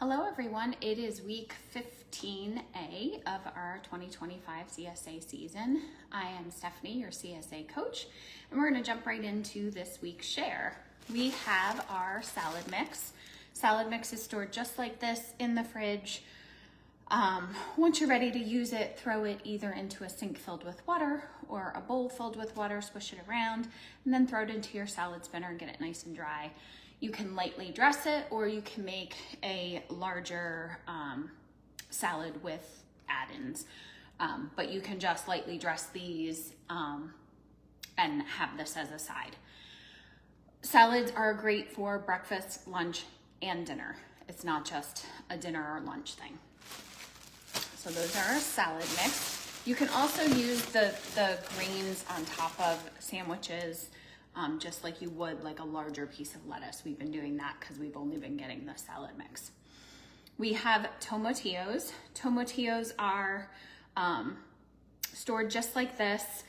Hello everyone, it is week 15A of our 2025 CSA season. I am Stephanie, your CSA coach, and we're going to jump right into this week's share. We have our salad mix. Salad mix is stored just like this in the fridge. Once you're ready to use it, throw it either into a sink filled with water or a bowl filled with water, swish it around, and then throw it into your salad spinner and get it nice and dry. You can lightly dress it, or you can make a larger salad with add-ins. But you can just lightly dress these and have this as a side. Salads are great for breakfast, lunch, and dinner. It's not just a dinner or lunch thing. So those are our salad mix. You can also use the greens on top of sandwiches, just like you would like a larger piece of lettuce. We've been doing that because we've only been getting the salad mix. We have tomatillos. Tomatillos are stored just like this.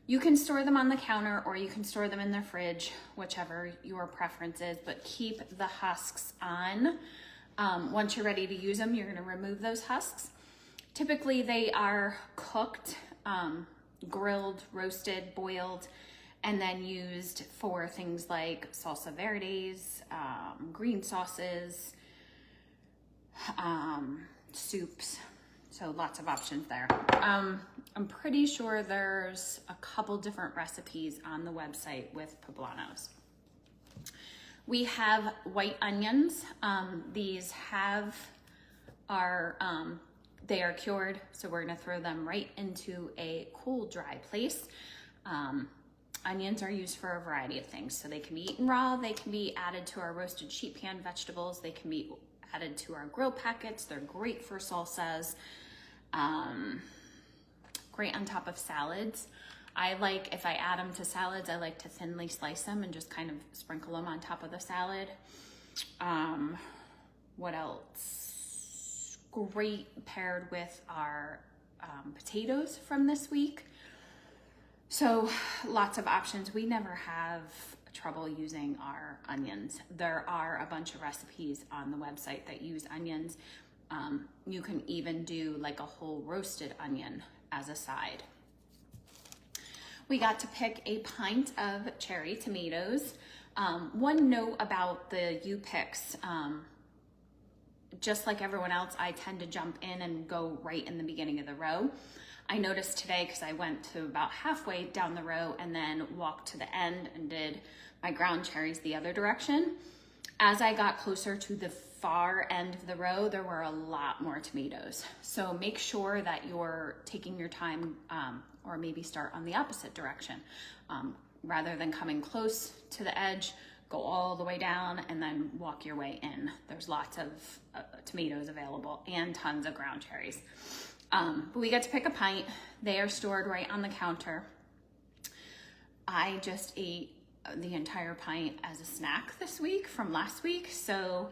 You can store them on the counter or you can store them in the fridge, whichever your preference is, but keep the husks on. Once you're ready to use them, you're gonna remove those husks. Typically they are cooked, grilled, roasted, boiled, and then used for things like salsa verdes, green sauces, soups. So lots of options there. I'm pretty sure there's a couple different recipes on the website with poblanos. We have white onions. These they are cured, so we're gonna throw them right into a cool, dry place. Onions are used for a variety of things. So they can be eaten raw, they can be added to our roasted sheet pan vegetables, they can be added to our grill packets, they're great for salsas, great on top of salads. If I add them to salads, I like to thinly slice them and just kind of sprinkle them on top of the salad. What else? Great paired with our potatoes from this week. So lots of options. We never have trouble using our onions. There are a bunch of recipes on the website that use onions. You can even do like a whole roasted onion as a side. We got to pick a pint of cherry tomatoes. One note about the U-picks, just like everyone else, I tend to jump in and go right in the beginning of the row. I noticed today, because I went to about halfway down the row and then walked to the end and did my ground cherries the other direction. As I got closer to the far end of the row, there were a lot more tomatoes. So make sure that you're taking your time, or maybe start on the opposite direction. Rather than coming close to the edge, go all the way down and then walk your way in. There's lots of tomatoes available and tons of ground cherries. But we get to pick a pint. They are stored right on the counter. I just ate the entire pint as a snack this week from last week. So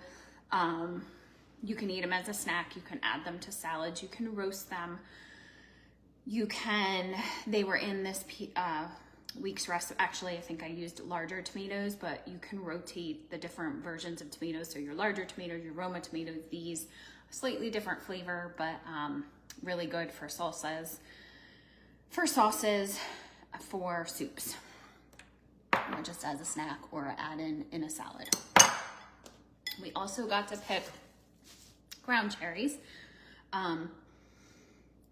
you can eat them as a snack. You can add them to salads. You can roast them. They were in this week's recipe. Actually, I think I used larger tomatoes, but you can rotate the different versions of tomatoes. So your larger tomatoes, your Roma tomatoes, these slightly different flavor, but really good for salsas, for sauces, for soups, or just as a snack or add in a salad. We also got to pick ground cherries.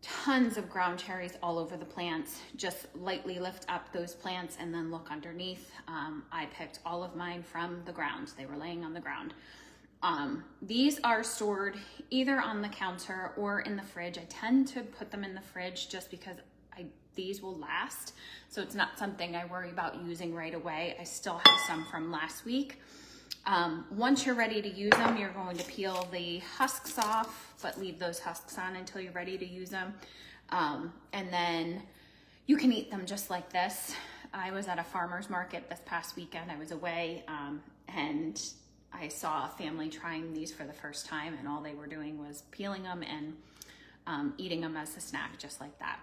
Tons of ground cherries all over the plants. Just lightly lift up those plants and then look underneath. I picked all of mine from the ground. They were laying on the ground. These are stored either on the counter or in the fridge. I tend to put them in the fridge just because these will last. So it's not something I worry about using right away. I still have some from last week. Once you're ready to use them, you're going to peel the husks off, but leave those husks on until you're ready to use them. And then you can eat them just like this. I was at a farmer's market this past weekend. I was away, and I saw a family trying these for the first time, and all they were doing was peeling them and eating them as a snack, just like that.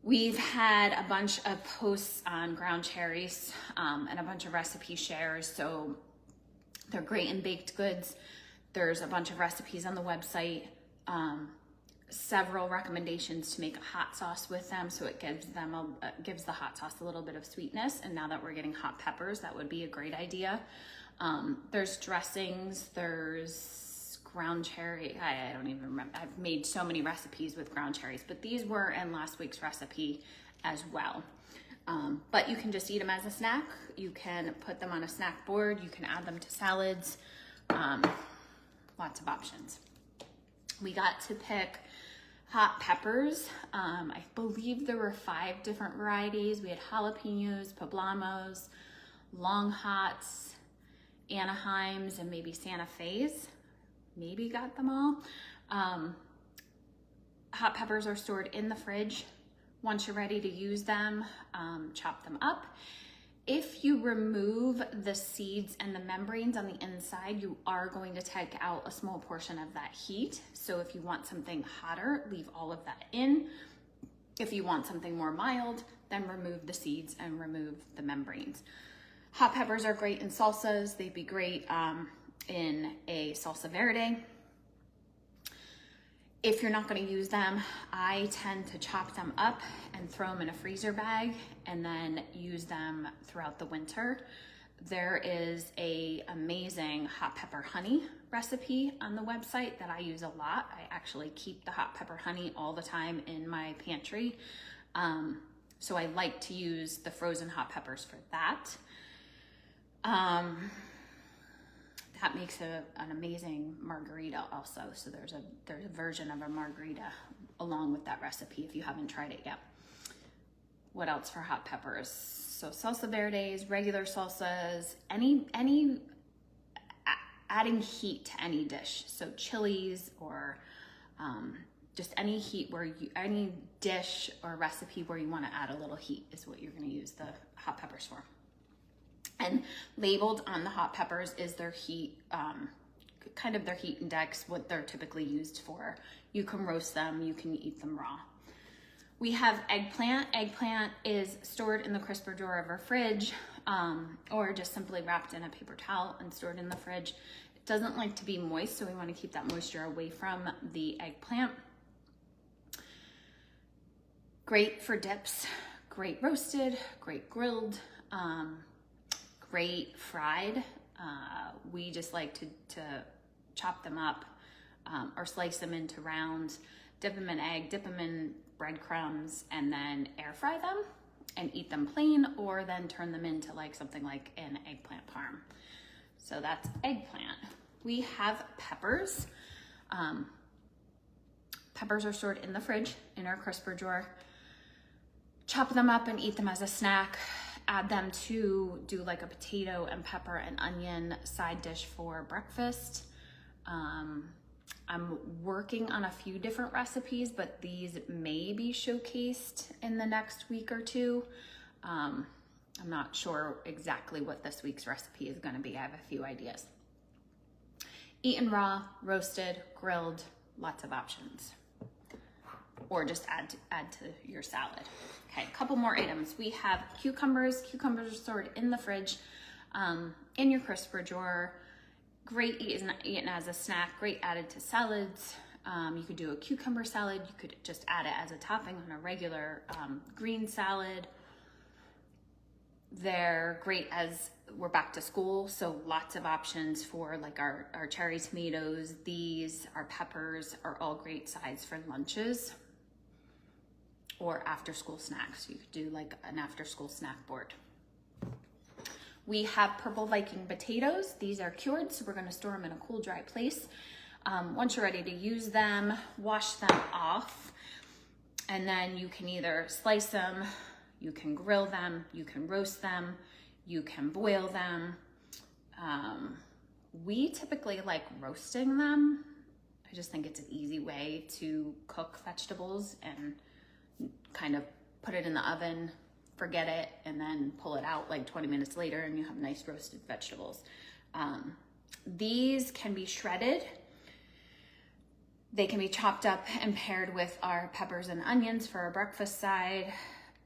We've had a bunch of posts on ground cherries and a bunch of recipe shares. So they're great in baked goods. There's a bunch of recipes on the website, several recommendations to make a hot sauce with them, so it gives the hot sauce a little bit of sweetness. And now that we're getting hot peppers, that would be a great idea. There's dressings, there's ground cherry. I don't even remember. I've made so many recipes with ground cherries, but these were in last week's recipe as well. But you can just eat them as a snack. You can put them on a snack board. You can add them to salads. Lots of options. We got to pick hot peppers. I believe there were 5 different varieties. We had jalapenos, poblamos, long hots, Anaheims, and maybe Santa Fe's. Maybe got them all. Hot peppers are stored in the fridge. Once you're ready to use them, chop them up. If you remove the seeds and the membranes on the inside, you are going to take out a small portion of that heat. So if you want something hotter, leave all of that in. If you want something more mild, then remove the seeds and remove the membranes. Hot peppers are great in salsas. They'd be great in a salsa verde. If you're not going to use them, I tend to chop them up and throw them in a freezer bag and then use them throughout the winter. There is an amazing hot pepper honey recipe on the website that I use a lot. I actually keep the hot pepper honey all the time in my pantry. So I like to use the frozen hot peppers for that. That makes an amazing margarita also. So there's a version of a margarita along with that recipe if you haven't tried it yet. What else for hot peppers? So salsa verdes, regular salsas, adding heat to any dish. So chilies or just any heat any dish or recipe where you want to add a little heat is what you're going to use the hot peppers for. And labeled on the hot peppers is their heat, kind of their heat index, what they're typically used for. You can roast them, you can eat them raw. We have eggplant. Eggplant is stored in the crisper drawer of our fridge, or just simply wrapped in a paper towel and stored in the fridge. It doesn't like to be moist, so we want to keep that moisture away from the eggplant. Great for dips, great roasted, great grilled, great fried. We just like to chop them up or slice them into rounds, dip them in egg, dip them in breadcrumbs, and then air fry them and eat them plain, or then turn them into something like an eggplant parm. So that's eggplant. We have peppers. Peppers are stored in the fridge in our crisper drawer. Chop them up and eat them as a snack. Add them to do a potato and pepper and onion side dish for breakfast. I'm working on a few different recipes, but these may be showcased in the next week or two. I'm not sure exactly what this week's recipe is going to be. I have a few ideas. Eaten raw, roasted, grilled, lots of options. Or just add to your salad. Okay, a couple more items. We have cucumbers. Cucumbers are stored in the fridge, in your crisper drawer. Great eaten as a snack, great added to salads. You could do a cucumber salad. You could just add it as a topping on a regular green salad. They're great as we're back to school, so lots of options for our cherry tomatoes. Our peppers are all great sides for lunches or after school snacks. You could do an after school snack board. We have purple Viking potatoes. These are cured, so we're gonna store them in a cool, dry place. Once you're ready to use them, wash them off, and then you can either slice them, you can grill them, you can roast them, you can boil them. We typically like roasting them. I just think it's an easy way to cook vegetables and kind of put it in the oven, forget it, and then pull it out 20 minutes later and you have nice roasted vegetables. These can be shredded. They can be chopped up and paired with our peppers and onions for a breakfast side.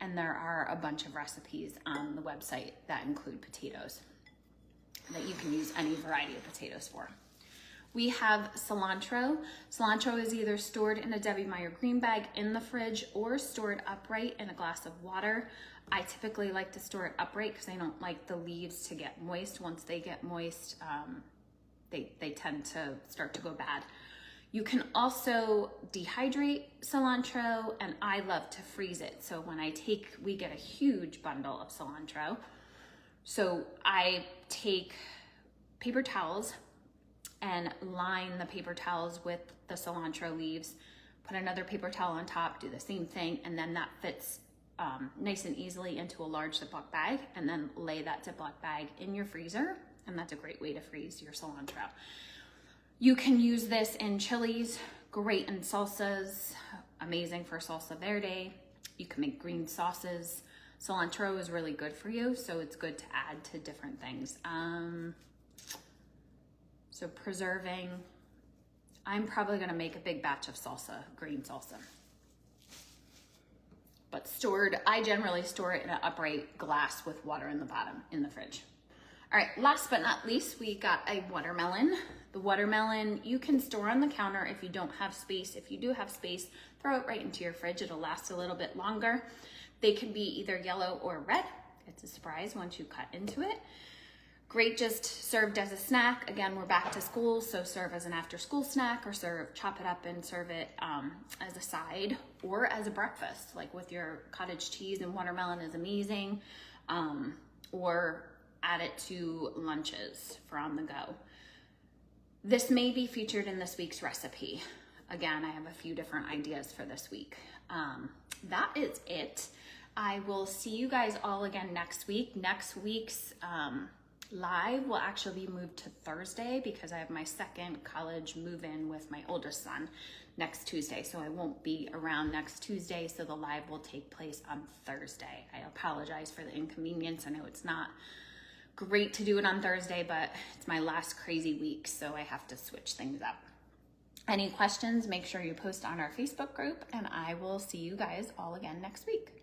And there are a bunch of recipes on the website that include potatoes that you can use any variety of potatoes for. We have cilantro. Cilantro is either stored in a Debbie Meyer green bag in the fridge or stored upright in a glass of water. I typically like to store it upright because I don't like the leaves to get moist. Once they get moist, they tend to start to go bad. You can also dehydrate cilantro, and I love to freeze it. So when we get a huge bundle of cilantro. So I take paper towels and line the paper towels with the cilantro leaves, put another paper towel on top, do the same thing, and then that fits nice and easily into a large Ziploc bag, and then lay that Ziploc bag in your freezer, and that's a great way to freeze your cilantro. You can use this in chilies, great in salsas, amazing for salsa verde. You can make green sauces. Cilantro is really good for you, so it's good to add to different things. So preserving, I'm probably gonna make a big batch of salsa, green salsa. But I generally store it in an upright glass with water in the bottom in the fridge. All right, last but not least, we got a watermelon. The watermelon you can store on the counter if you don't have space. If you do have space, throw it right into your fridge. It'll last a little bit longer. They can be either yellow or red. It's a surprise once you cut into it. Great just served as a snack. Again, we're back to school, so serve as an after school snack, or chop it up and serve it as a side or as a breakfast, like with your cottage cheese and watermelon is amazing, or add it to lunches for on the go. This may be featured in this week's recipe. Again, I have a few different ideas for this week. That is it. I will see you guys all again next week. Next week's live will actually be moved to Thursday because I have my second college move-in with my oldest son next Tuesday. So I won't be around next Tuesday, so the live will take place on Thursday. I apologize for the inconvenience. I know it's not great to do it on Thursday, but it's my last crazy week, so I have to switch things up. Any questions, make sure you post on our Facebook group, and I will see you guys all again next week.